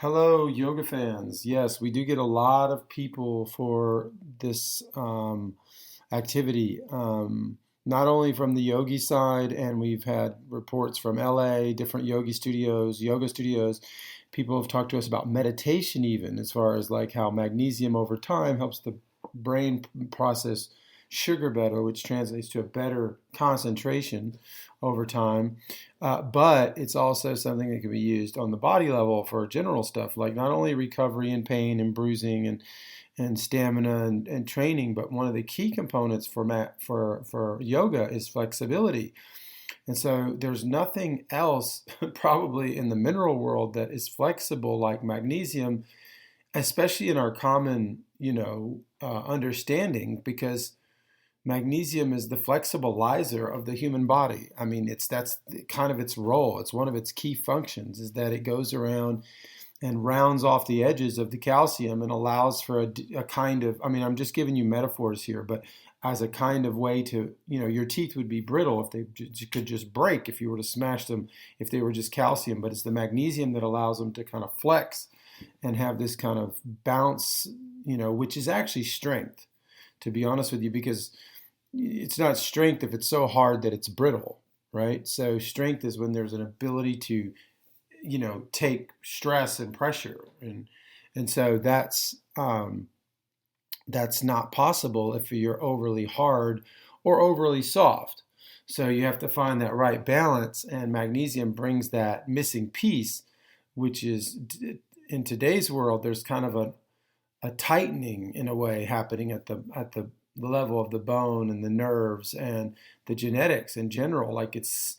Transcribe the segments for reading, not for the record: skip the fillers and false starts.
Hello, yoga fans. Yes, we do get a lot of people for this activity, not only from the yogi side, and we've had reports from LA, different yogi studios, yoga studios. People have talked to us about meditation, even as far as like how magnesium over time helps the brain process sugar better, which translates to a better concentration over time. But it's also something that can be used on the body level for general stuff, like not only recovery and pain and bruising and stamina and training, but one of the key components for yoga is flexibility. And so there's nothing else probably in the mineral world that is flexible like magnesium, especially in our common, understanding, because magnesium is the flexibilizer of the human body. I mean, that's kind of its role. It's one of its key functions is that it goes around and rounds off the edges of the calcium and allows for a kind of, I mean, I'm just giving you metaphors here, but as a kind of way to, your teeth would be brittle if they could just break if you were to smash them, if they were just calcium, but it's the magnesium that allows them to kind of flex and have this kind of bounce, which is actually strength, to be honest with you, because it's not strength if it's so hard that it's brittle, right? So strength is when there's an ability to, take stress and pressure, and so that's not possible if you're overly hard or overly soft. So you have to find that right balance, and magnesium brings that missing piece, which is in today's world, there's kind of a tightening in a way happening at the level of the bone and the nerves and the genetics in general. Like it's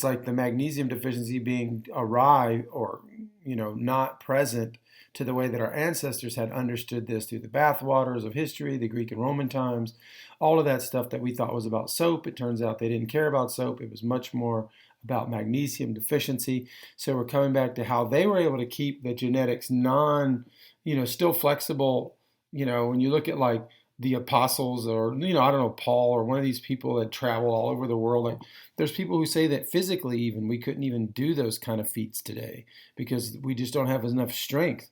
like the magnesium deficiency being awry or not present to the way that our ancestors had understood this through the bathwaters of history, the Greek and Roman times, all of that stuff that we thought was about soap. It turns out they didn't care about soap. It was much more about magnesium deficiency. So we're coming back to how they were able to keep the genetics still flexible. When you look at like the apostles or, I don't know, Paul or one of these people that travel all over the world, like there's people who say that physically even we couldn't even do those kind of feats today because we just don't have enough strength.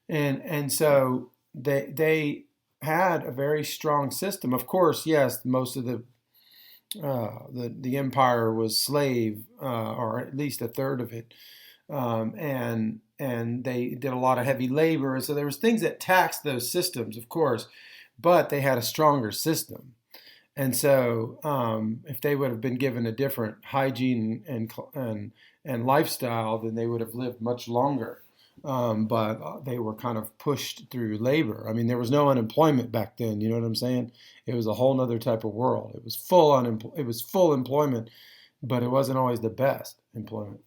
And so they had a very strong system. Of course, yes, most of the empire was slave, or at least a third of it, and they did a lot of heavy labor. So there was things that taxed those systems, of course, but they had a stronger system. And so if they would have been given a different hygiene and lifestyle, then they would have lived much longer. But they were kind of pushed through labor. I mean, there was no unemployment back then. You know what I'm saying? It was a whole nother type of world. It was it was full employment, but it wasn't always the best employment.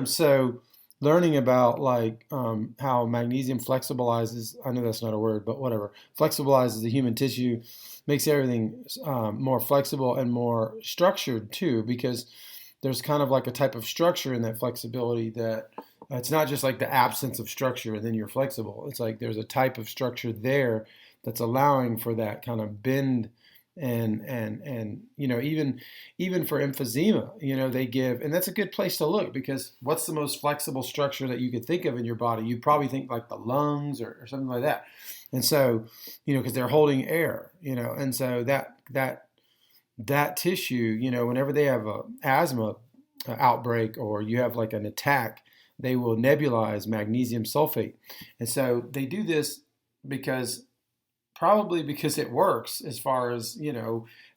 So learning about like how magnesium flexibilizes, I know that's not a word, but whatever, flexibilizes the human tissue, makes everything more flexible and more structured too, because there's kind of like a type of structure in that flexibility that it's not just like the absence of structure and then you're flexible. It's like there's a type of structure there that's allowing for that kind of bend and even for emphysema, they give, and that's a good place to look, because what's the most flexible structure that you could think of in your body? You probably think like the lungs or something like that. And so, because they're holding air, and so that tissue, whenever they have a asthma outbreak or you have like an attack, they will nebulize magnesium sulfate. And so they do this probably because it works, as far as,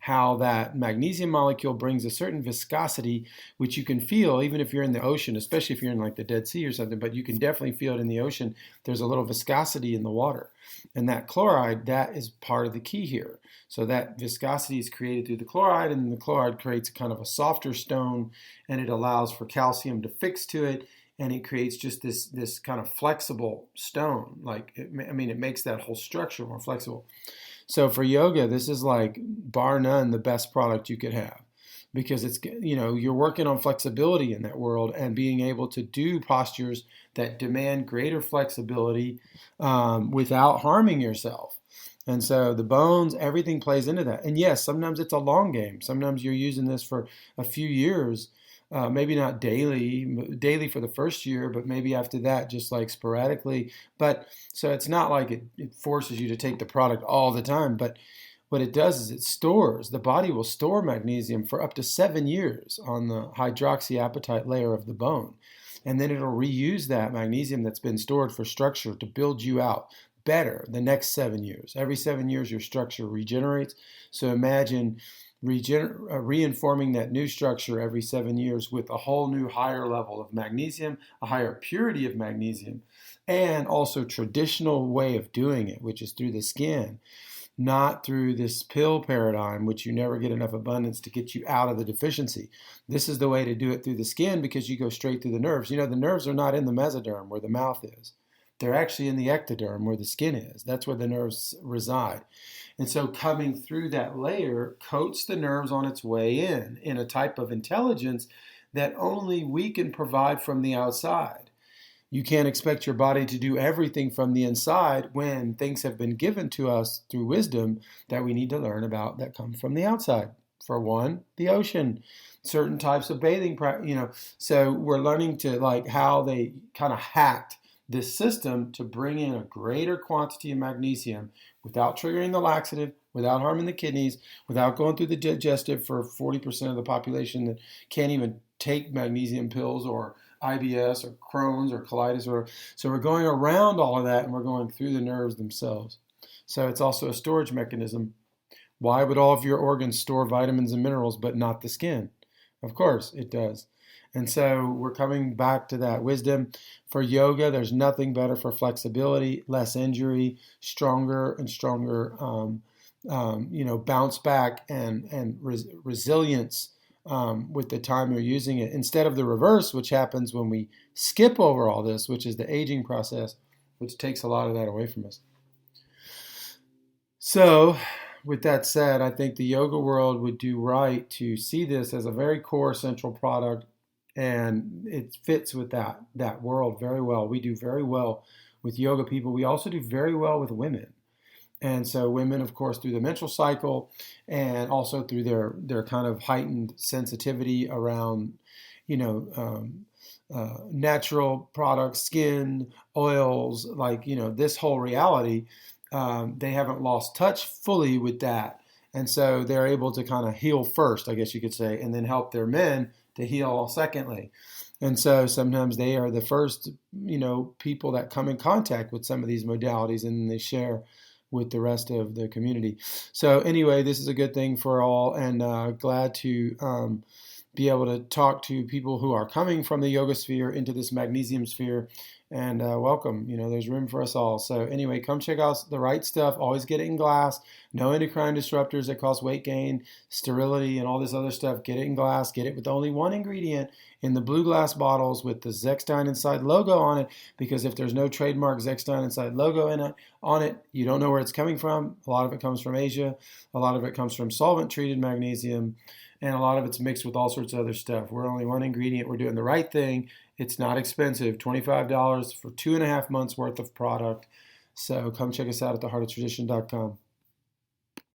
how that magnesium molecule brings a certain viscosity, which you can feel even if you're in the ocean, especially if you're in like the Dead Sea or something, but you can definitely feel it in the ocean. There's a little viscosity in the water. And that chloride, that is part of the key here. So that viscosity is created through the chloride, and then the chloride creates kind of a softer stone, and it allows for calcium to fix to it, and it creates just this kind of flexible stone. Like, it makes that whole structure more flexible. So for yoga, this is like bar none the best product you could have, because it's, you're working on flexibility in that world and being able to do postures that demand greater flexibility without harming yourself. And so the bones, everything plays into that. And yes, sometimes it's a long game. Sometimes you're using this for a few years maybe not daily for the first year, but maybe after that, just like sporadically. But so it's not like it forces you to take the product all the time, but what it does is the body will store magnesium for up to 7 years on the hydroxyapatite layer of the bone. And then it'll reuse that magnesium that's been stored for structure to build you out better the next 7 years. Every 7 years, your structure regenerates. So imagine reinforming that new structure every 7 years with a whole new higher level of magnesium, a higher purity of magnesium, and also traditional way of doing it, which is through the skin, not through this pill paradigm, which you never get enough abundance to get you out of the deficiency. This is the way to do it through the skin because you go straight through the nerves. The nerves are not in the mesoderm where the mouth is. They're actually in the ectoderm where the skin is. That's where the nerves reside. And so coming through that layer coats the nerves on its way in a type of intelligence that only we can provide from the outside. You can't expect your body to do everything from the inside when things have been given to us through wisdom that we need to learn about that come from the outside. For one, the ocean, certain types of bathing, So we're learning to like how they kind of hacked this system to bring in a greater quantity of magnesium without triggering the laxative, without harming the kidneys, without going through the digestive for 40% of the population that can't even take magnesium pills or IBS or Crohn's or colitis. So we're going around all of that and we're going through the nerves themselves. So it's also a storage mechanism. Why would all of your organs store vitamins and minerals but not the skin? Of course it does. And so we're coming back to that wisdom. For yoga, there's nothing better for flexibility, less injury, stronger and stronger, bounce back and resilience with the time you're using it. Instead of the reverse, which happens when we skip over all this, which is the aging process, which takes a lot of that away from us. So with that said, I think the yoga world would do right to see this as a very core central product. And it fits with that world very well. We do very well with yoga people. We also do very well with women. And so women, of course, through the menstrual cycle and also through their kind of heightened sensitivity around, natural products, skin, oils, this whole reality, they haven't lost touch fully with that. And so they're able to kind of heal first, I guess you could say, and then help their men to heal secondly. And so sometimes they are the first, people that come in contact with some of these modalities and they share with the rest of the community. So anyway, this is a good thing for all, and glad to be able to talk to people who are coming from the yoga sphere into this magnesium sphere. And welcome, there's room for us all. So anyway, come check out the right stuff. Always get it in glass. No endocrine disruptors that cause weight gain, sterility, and all this other stuff. Get it in glass. Get it with only one ingredient in the blue glass bottles with the Zechstein Inside logo on it. Because if there's no trademark Zechstein Inside logo on it, you don't know where it's coming from. A lot of it comes from Asia. A lot of it comes from solvent-treated magnesium. And a lot of it's mixed with all sorts of other stuff. We're only one ingredient. We're doing the right thing. It's not expensive. $25 for 2.5 months worth of product. So come check us out at theheartoftradition.com.